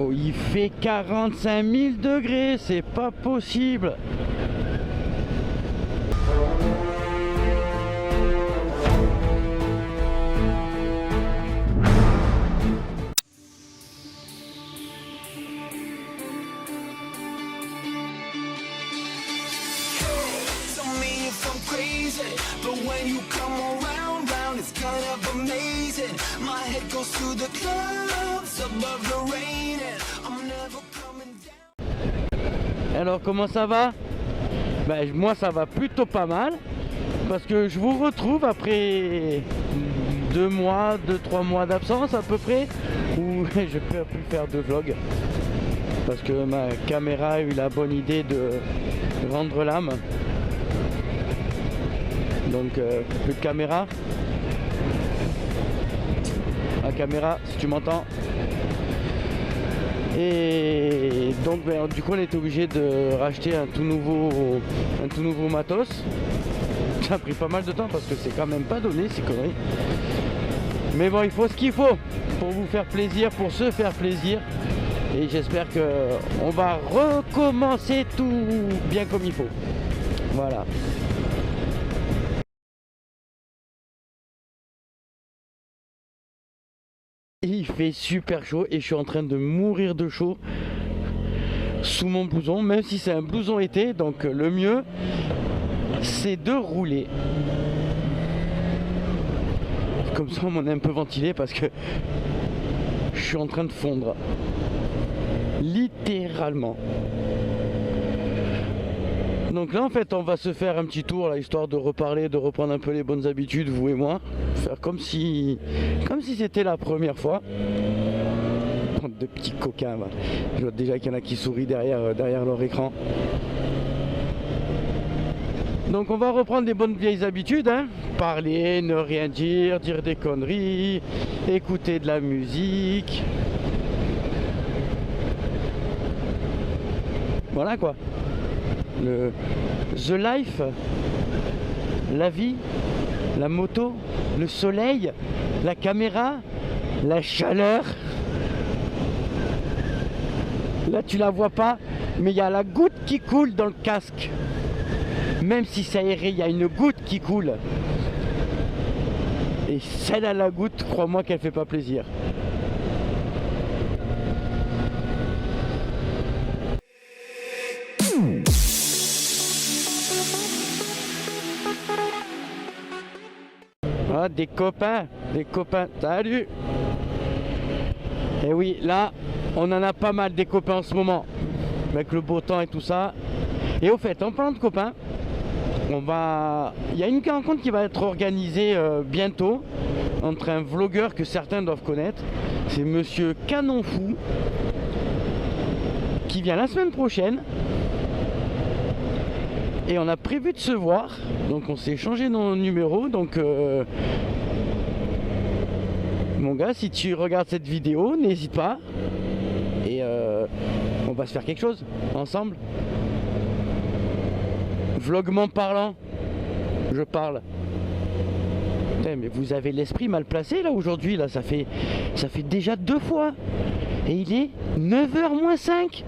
Oh, il fait 45 000 degrés, c'est pas possible. But when you come around, it's kind of amazing. My head goes to the clouds above the rain, and I'm never coming down. Alors comment ça va? Ben, moi ça va plutôt pas mal. Parce que je vous retrouve après 2-3 mois d'absence à peu près. Où je peux plus faire de vlog. Parce que ma caméra a eu la bonne idée de rendre l'âme. Donc plus de caméra. La caméra si tu m'entends. Et donc ben, du coup on était obligé de racheter un tout nouveau matos. Ça a pris pas mal de temps parce que c'est quand même pas donné ces conneries. Mais bon, il faut ce qu'il faut pour vous faire plaisir, pour se faire plaisir. Et j'espère que on va recommencer tout bien comme il faut. Voilà. Il fait super chaud et je suis en train de mourir de chaud sous mon blouson, même si c'est un blouson été, donc le mieux c'est de rouler. Comme ça on est un peu ventilé parce que je suis en train de fondre. Littéralement. Donc là en fait on va se faire un petit tour là, histoire de reparler, de reprendre un peu les bonnes habitudes, vous et moi. Faire comme si c'était la première fois. Bande de petits coquins. Bah. Je vois déjà qu'il y en a qui sourient derrière leur écran. Donc on va reprendre des bonnes vieilles habitudes, hein. Parler, ne rien dire, dire des conneries, écouter de la musique. Voilà quoi. The life, la vie, la moto, le soleil, la caméra, la chaleur. Là tu la vois pas, mais il y a la goutte qui coule dans le casque. Même si c'est aéré, il y a une goutte qui coule. Et celle à la goutte, crois-moi qu'elle fait pas plaisir. Ah, des copains, salut. Et oui, là, on en a pas mal des copains en ce moment, avec le beau temps et tout ça. Et au fait, en parlant de copains, il y a une rencontre qui va être organisée bientôt entre un vlogueur que certains doivent connaître. C'est Monsieur Canon Fou qui vient la semaine prochaine. Et on a prévu de se voir, donc on s'est échangé nos numéros. Donc mon gars, si tu regardes cette vidéo, n'hésite pas. Et on va se faire quelque chose ensemble. Vlogment parlant, je parle. Putain, mais vous avez l'esprit mal placé là aujourd'hui, là ça fait déjà 2 fois. Et il est 9h moins 5.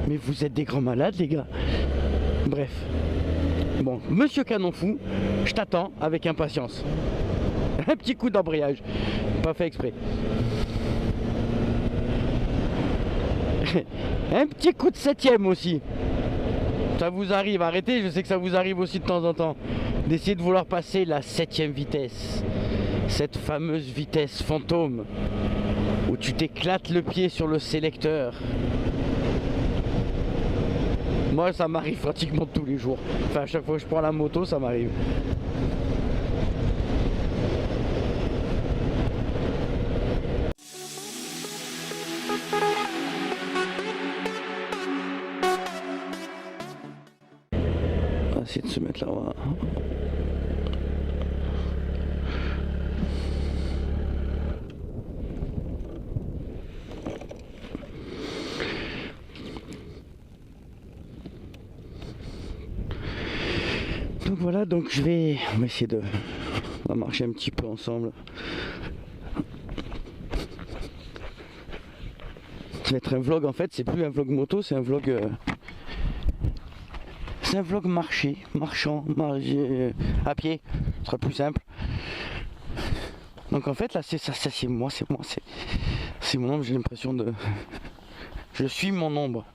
Mais vous êtes des grands malades les gars. Bref. Bon, Monsieur Canon Fou, je t'attends avec impatience. Un petit coup d'embrayage. Pas fait exprès. Un petit coup de 7ème aussi. Ça vous arrive, arrêtez, je sais que ça vous arrive aussi de temps en temps. D'essayer de vouloir passer la 7ème vitesse. Cette fameuse vitesse fantôme. Où tu t'éclates le pied sur le sélecteur. Moi ça m'arrive pratiquement tous les jours. Enfin à chaque fois que je prends la moto ça m'arrive. On va essayer de se mettre là. Donc voilà, donc on va essayer on va marcher un petit peu ensemble. va être un vlog en fait, c'est plus un vlog moto, c'est un vlog marchand, à pied, ce sera plus simple. Donc en fait là c'est ça, c'est moi, c'est mon ombre, j'ai l'impression de... Je suis mon ombre.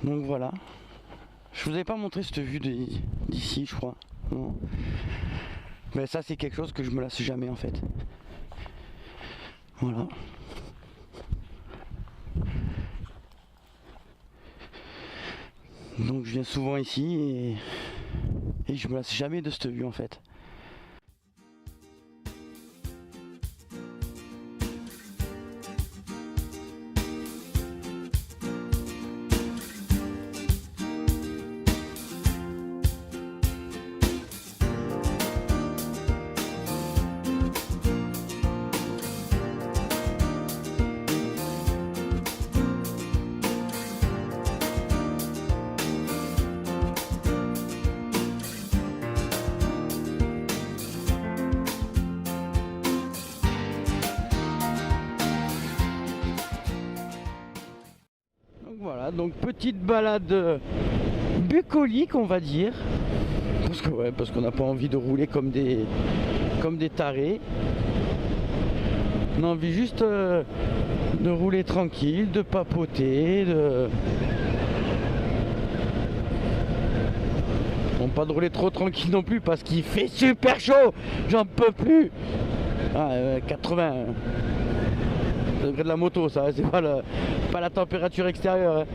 Donc voilà. Je vous avais pas montré cette vue d'ici, je crois. Non. Mais ça c'est quelque chose que je me lasse jamais en fait. Voilà. Donc je viens souvent ici et je me lasse jamais de cette vue en fait. Voilà, donc petite balade bucolique on va dire. Parce qu'on n'a pas envie de rouler comme des tarés. On a envie juste de rouler tranquille, de papoter, Bon, pas de rouler trop tranquille non plus parce qu'il fait super chaud, j'en peux plus. 80 degrés de la moto, ça, c'est pas la température extérieure. Hein.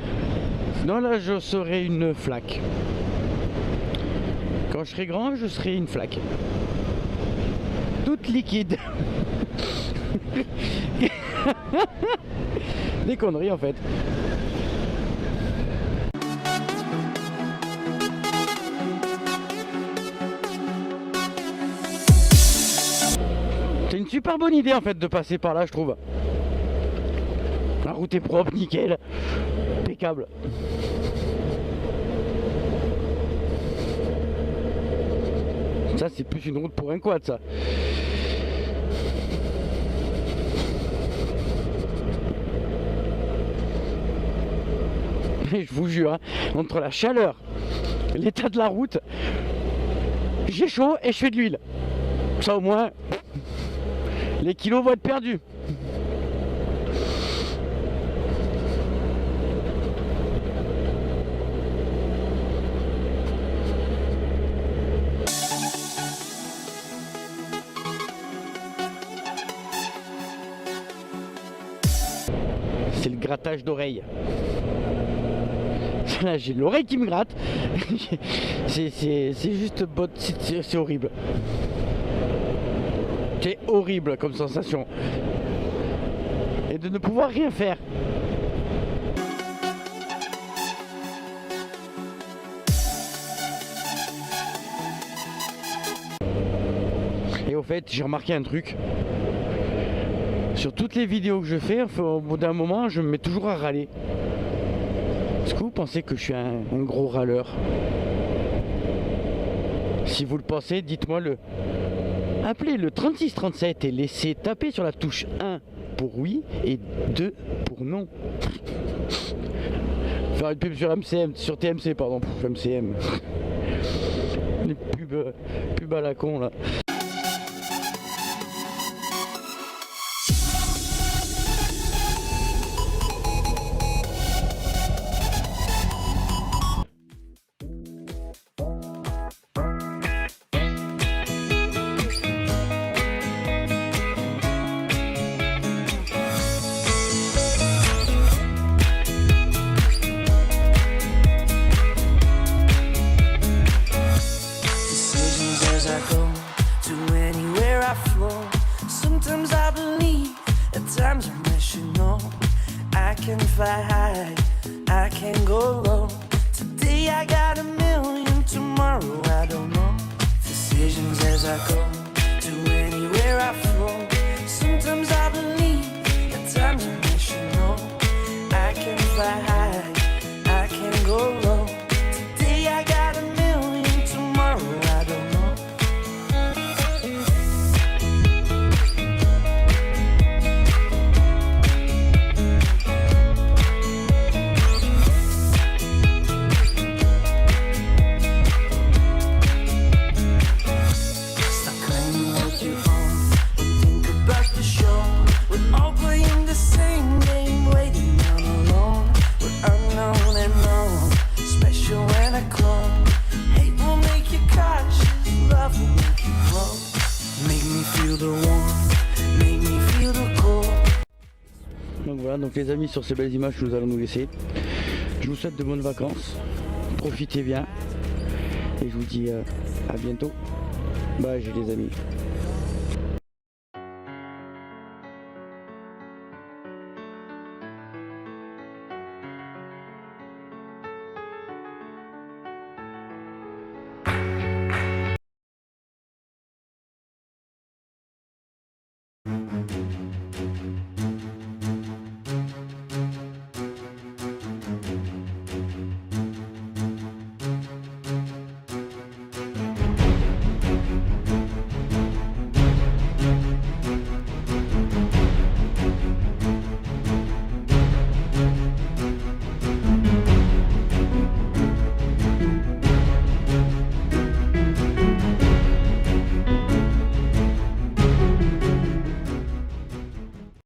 Sinon là je serai une flaque. Quand je serai grand, je serai une flaque. Toute liquide. Des conneries en fait. C'est une super bonne idée en fait de passer par là, je trouve. La route est propre, nickel, impeccable. Ça c'est plus une route pour un quad ça. Mais je vous jure, hein, entre la chaleur, l'état de la route, j'ai chaud et je fais de l'huile. Ça au moins, les kilos vont être perdus. C'est le grattage d'oreille. Là j'ai l'oreille qui me gratte. C'est juste c'est horrible. C'est horrible comme sensation. Et de ne pouvoir rien faire. Et au fait j'ai remarqué un truc. Sur toutes les vidéos que je fais, au bout d'un moment, je me mets toujours à râler. Est-ce que vous pensez que je suis un gros râleur? Si vous le pensez, dites-moi le. Appelez le 3637 et laissez taper sur la touche 1 pour oui et 2 pour non. Faire une pub sur MCM, sur TMC pardon, MCM. Les pubs à la con là. Sometimes I believe, at times I wish you know I can fly high, I can go low. Today I got a million, tomorrow I don't know. Decisions as I go, to anywhere I flow. Sometimes I believe, at times I wish you know I can fly high, I can go low. Today I got a million, tomorrow I don't know. donc les amis, sur ces belles images, nous allons nous laisser. Je vous souhaite de bonnes vacances. Profitez bien. Et je vous dis à bientôt. Bye les amis.